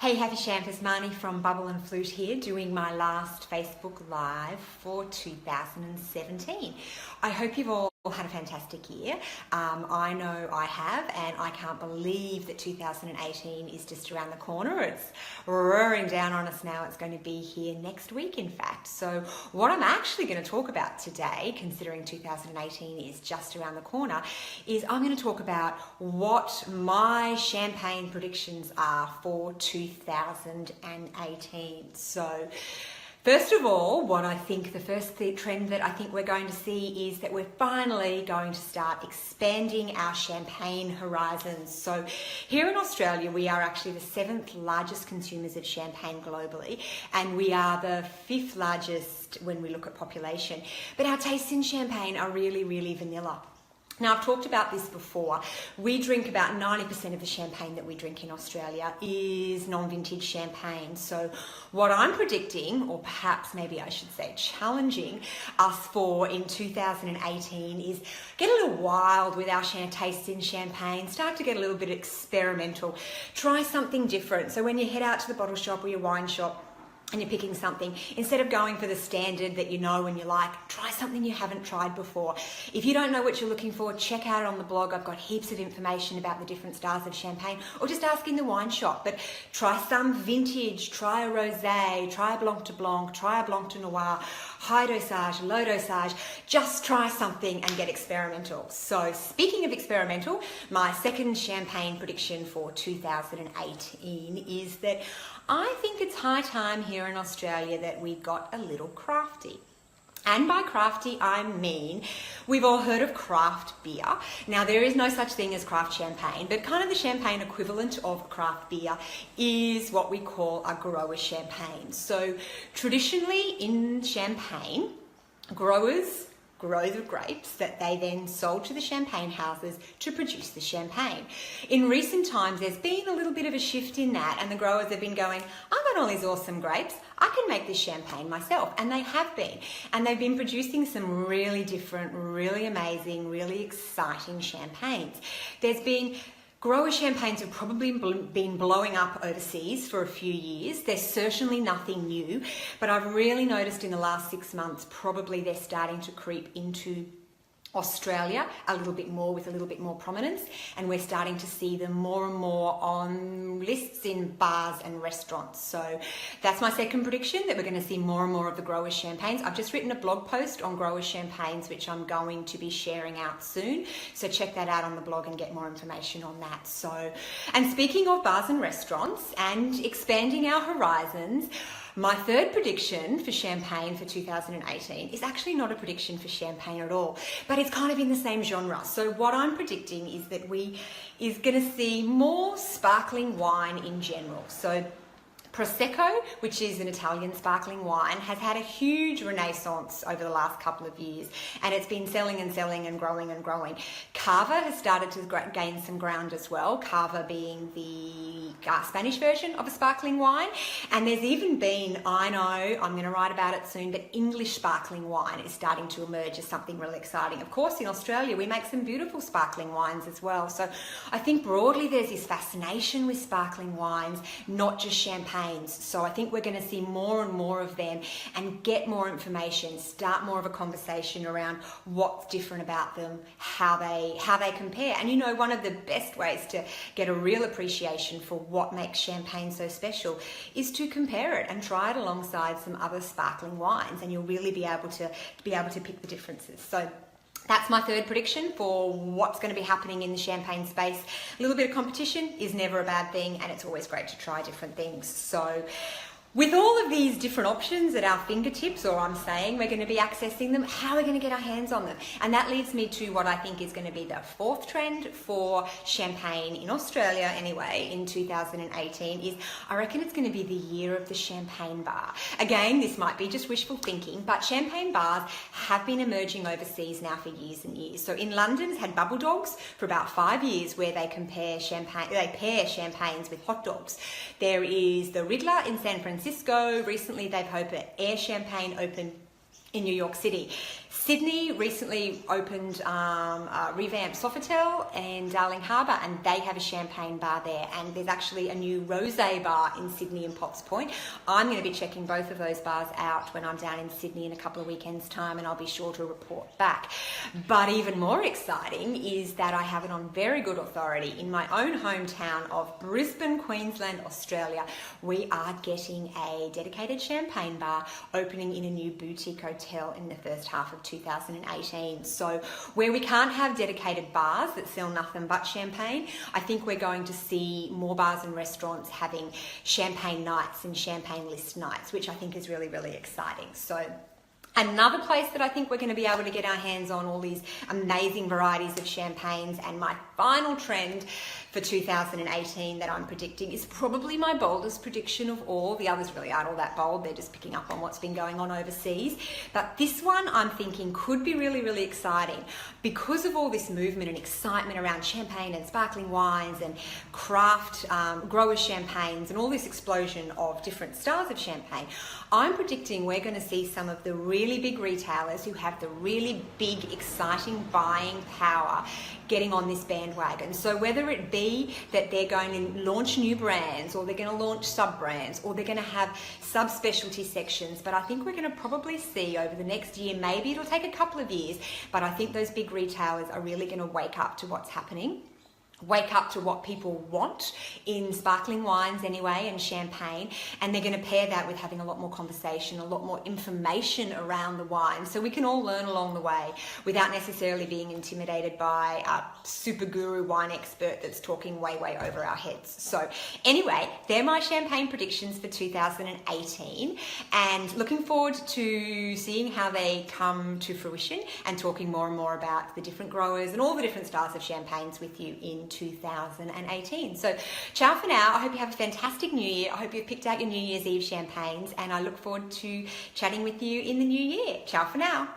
Hey Happy Champers, Marnie from Bubble and Flute here, doing my last Facebook Live for 2017. I hope you've all had a fantastic year. I know I have, and I can't believe that 2018 is just around the corner. It's roaring down on us now. It's going to be here next week, in fact. So what I'm actually going to talk about today, considering 2018 is just around the corner, is I'm going to talk about what my champagne predictions are for 2018. So first of all, what I think the first trend that I think we're going to see is that we're finally going to start expanding our champagne horizons. So here in Australia, we are actually the 7th largest consumers of champagne globally, and we are the 5th largest when we look at population. But our tastes in champagne are really, really vanilla. Now, I've talked about this before. We drink about 90% of the champagne that we drink in Australia is non-vintage champagne. So what I'm predicting, or perhaps maybe I should say challenging us for in 2018, is get a little wild with our tastes in champagne, start to get a little bit experimental, try something different. So when you head out to the bottle shop or your wine shop, and you're picking something, instead of going for the standard that you know and you like, try something you haven't tried before. If you don't know what you're looking for, check out on the blog. I've got heaps of information about the different styles of champagne, or just ask in the wine shop. But try some vintage, try a rosé, try a blanc de blanc, try a blanc de noir, high dosage, low dosage. Just try something and get experimental. So speaking of experimental, my second champagne prediction for 2018 is that I think it's high time here in Australia that we got a little crafty. And by crafty, I mean, we've all heard of craft beer. Now, there is no such thing as craft champagne, but kind of the champagne equivalent of craft beer is what we call a grower champagne. So traditionally in champagne, growers grow the grapes that they then sold to the champagne houses to produce the champagne. In recent times, there's been a little bit of a shift in that, and the growers have been going, I've got all these awesome grapes, I can make this champagne myself. And they have been. And they've been producing some really different, really amazing, really exciting champagnes. Grower champagnes have probably been blowing up overseas for a few years. There's certainly nothing new, but I've really noticed in the last 6 months, probably they're starting to creep into Australia a little bit more, with a little bit more prominence, and we're starting to see them more and more on lists in bars and restaurants. So that's my second prediction, that we're going to see more and more of the grower champagnes. I've just written a blog post on grower champagnes, which I'm going to be sharing out soon. So check that out on the blog and get more information on that. So, and speaking of bars and restaurants and expanding our horizons, my third prediction for champagne for 2018 is actually not a prediction for champagne at all, but it's kind of in the same genre. So what I'm predicting is that we is going to see more sparkling wine in general. So Prosecco, which is an Italian sparkling wine, has had a huge renaissance over the last couple of years, and it's been selling and selling and growing and growing. Cava has started to gain some ground as well, Cava being the Spanish version of a sparkling wine. And there's even been, I know, I'm going to write about it soon, but English sparkling wine is starting to emerge as something really exciting. Of course, in Australia, we make some beautiful sparkling wines as well. So I think broadly there's this fascination with sparkling wines, not just champagne. So I think we're going to see more and more of them and get more information, start more of a conversation around what's different about them, how they compare. And you know, one of the best ways to get a real appreciation for what makes champagne so special is to compare it and try it alongside some other sparkling wines, and you'll really be able to pick the differences. So that's my third prediction for what's going to be happening in the champagne space. A little bit of competition is never a bad thing, and it's always great to try different things. So with all of these different options at our fingertips, or I'm saying we're going to be accessing them, how are we going to get our hands on them? And that leads me to what I think is going to be the fourth trend for champagne in Australia anyway in 2018 is, I reckon it's going to be the year of the champagne bar. Again, this might be just wishful thinking, but champagne bars have been emerging overseas now for years and years. So in London's had Bubble Dogs for about 5 years, where they pair champagnes with hot dogs. There is the Riddler in San Francisco. Recently, they've opened Air Champagne open in New York City. Sydney recently opened a revamped Sofitel in Darling Harbour, and they have a champagne bar there, and there's actually a new rosé bar in Sydney in Potts Point. I'm going to be checking both of those bars out when I'm down in Sydney in a couple of weekends time, and I'll be sure to report back. But even more exciting is that I have it on very good authority in my own hometown of Brisbane, Queensland, Australia. We are getting a dedicated champagne bar opening in a new boutique hotel in the first half of 2018. So where we can't have dedicated bars that sell nothing but champagne, I think we're going to see more bars and restaurants having champagne nights and champagne list nights, which I think is really, really exciting. So another place that I think we're going to be able to get our hands on all these amazing varieties of champagnes, and my final trend for 2018 that I'm predicting is probably my boldest prediction of all. The others really aren't all that bold, they're just picking up on what's been going on overseas. But this one I'm thinking could be really, really exciting because of all this movement and excitement around champagne and sparkling wines and craft grower champagnes and all this explosion of different styles of champagne. I'm predicting we're going to see some of the really big retailers who have the really big, exciting buying power getting on this bandwagon. So whether it be that they're going to launch new brands, or they're going to launch sub-brands, or they're going to have sub-specialty sections, but I think we're going to probably see over the next year, maybe it'll take a couple of years, but I think those big retailers are really going to wake up to what's happening. Wake up to what people want in sparkling wines anyway, and champagne, and they're going to pair that with having a lot more conversation, a lot more information around the wine, so we can all learn along the way without necessarily being intimidated by a super guru wine expert that's talking way over our heads. So anyway, they're my champagne predictions for 2018, and looking forward to seeing how they come to fruition and talking more and more about the different growers and all the different styles of champagnes with you in 2018. So ciao for now. I hope you have a fantastic new year. I hope you've picked out your New Year's Eve champagnes, and I look forward to chatting with you in the new year. Ciao for now.